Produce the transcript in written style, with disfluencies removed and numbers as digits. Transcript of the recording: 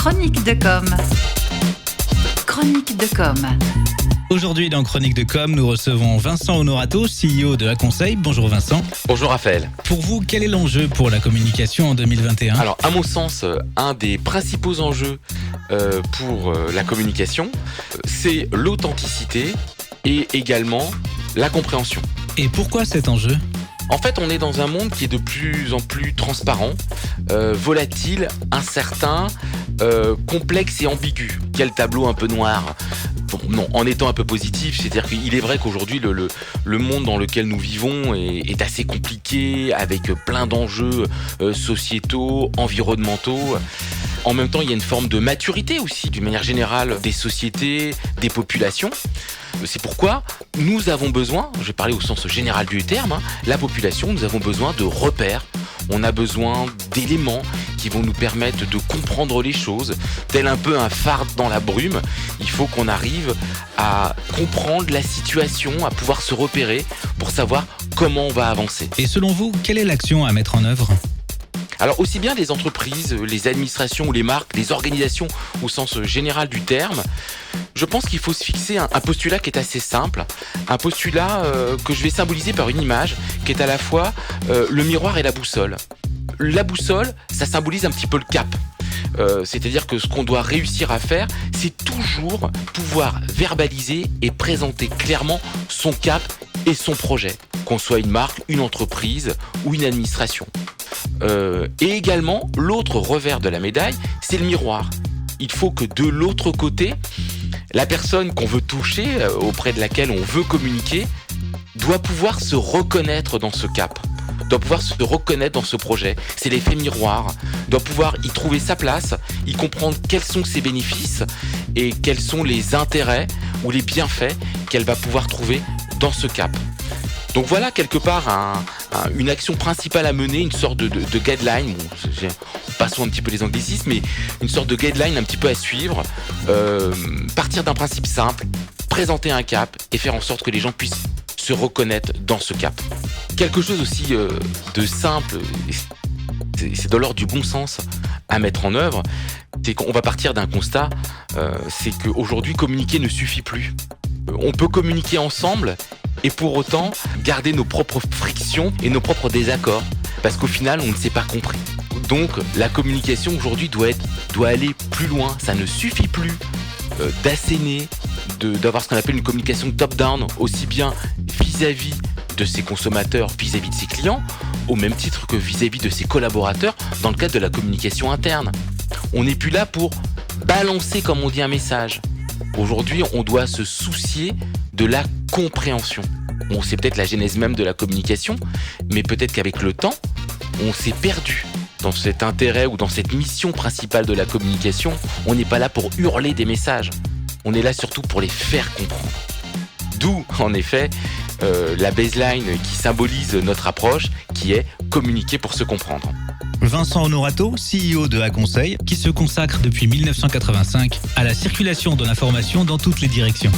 Chronique de com. Chronique de com. Aujourd'hui, dans Chronique de com, nous recevons Vincent Honorato, CEO de Conseil. Bonjour Vincent. Bonjour Raphaël. Pour vous, quel est l'enjeu pour la communication en 2021 ? Alors, à mon sens, un des principaux enjeux pour la communication, c'est l'authenticité et également la compréhension. Et pourquoi cet enjeu ? En fait, on est dans un monde qui est de plus en plus transparent, volatile, incertain, complexe et ambigu. Quel tableau un peu noir. Bon, non, en étant un peu positif, c'est-à-dire qu'il est vrai qu'aujourd'hui, le monde dans lequel nous vivons est assez compliqué, avec plein d'enjeux sociétaux, environnementaux. En même temps, il y a une forme de maturité aussi, d'une manière générale, des sociétés, des populations. C'est pourquoi nous avons besoin, je vais parler au sens général du terme, la population, nous avons besoin de repères. On a besoin d'éléments qui vont nous permettre de comprendre les choses, tel un peu un phare dans la brume. Il faut qu'on arrive à comprendre la situation, à pouvoir se repérer pour savoir comment on va avancer. Et selon vous, quelle est l'action à mettre en œuvre ? Alors aussi bien les entreprises, les administrations ou les marques, les organisations au sens général du terme, je pense qu'il faut se fixer un postulat qui est assez simple, un postulat que je vais symboliser par une image qui est à la fois le miroir et la boussole. La boussole, ça symbolise un petit peu le cap. C'est-à-dire que ce qu'on doit réussir à faire, c'est toujours pouvoir verbaliser et présenter clairement son cap et son projet, qu'on soit une marque, une entreprise ou une administration. Et également, l'autre revers de la médaille, c'est le miroir. Il faut que de l'autre côté, la personne qu'on veut toucher, auprès de laquelle on veut communiquer, doit pouvoir se reconnaître dans ce cap, doit pouvoir se reconnaître dans ce projet. C'est l'effet miroir, doit pouvoir y trouver sa place, y comprendre quels sont ses bénéfices et quels sont les intérêts ou les bienfaits qu'elle va pouvoir trouver dans ce cap. Donc voilà quelque part une action principale à mener, une sorte de guideline, passons un petit peu les anglicismes, mais une sorte de guideline un petit peu à suivre, partir d'un principe simple, présenter un cap et faire en sorte que les gens puissent se reconnaître dans ce cap. Quelque chose aussi de simple, c'est de l'ordre du bon sens à mettre en œuvre, c'est qu'on va partir d'un constat, c'est qu'aujourd'hui communiquer ne suffit plus. On peut communiquer ensemble et pour autant garder nos propres frictions et nos propres désaccords, parce qu'au final on ne s'est pas compris. Donc la communication aujourd'hui doit aller plus loin, ça ne suffit plus d'asséner, d'avoir ce qu'on appelle une communication top-down, aussi bien vis-à-vis de ses consommateurs, vis-à-vis de ses clients, au même titre que vis-à-vis de ses collaborateurs dans le cadre de la communication interne. On n'est plus là pour balancer, comme on dit, un message. Aujourd'hui, on doit se soucier de la compréhension. On sait peut-être la genèse même de la communication, mais peut-être qu'avec le temps, on s'est perdu dans cet intérêt ou dans cette mission principale de la communication. On n'est pas là pour hurler des messages. On est là surtout pour les faire comprendre. D'où, en effet, la baseline qui symbolise notre approche, qui est communiquer pour se comprendre. Vincent Honorato, CEO de Conseil, qui se consacre depuis 1985 à la circulation de l'information dans toutes les directions.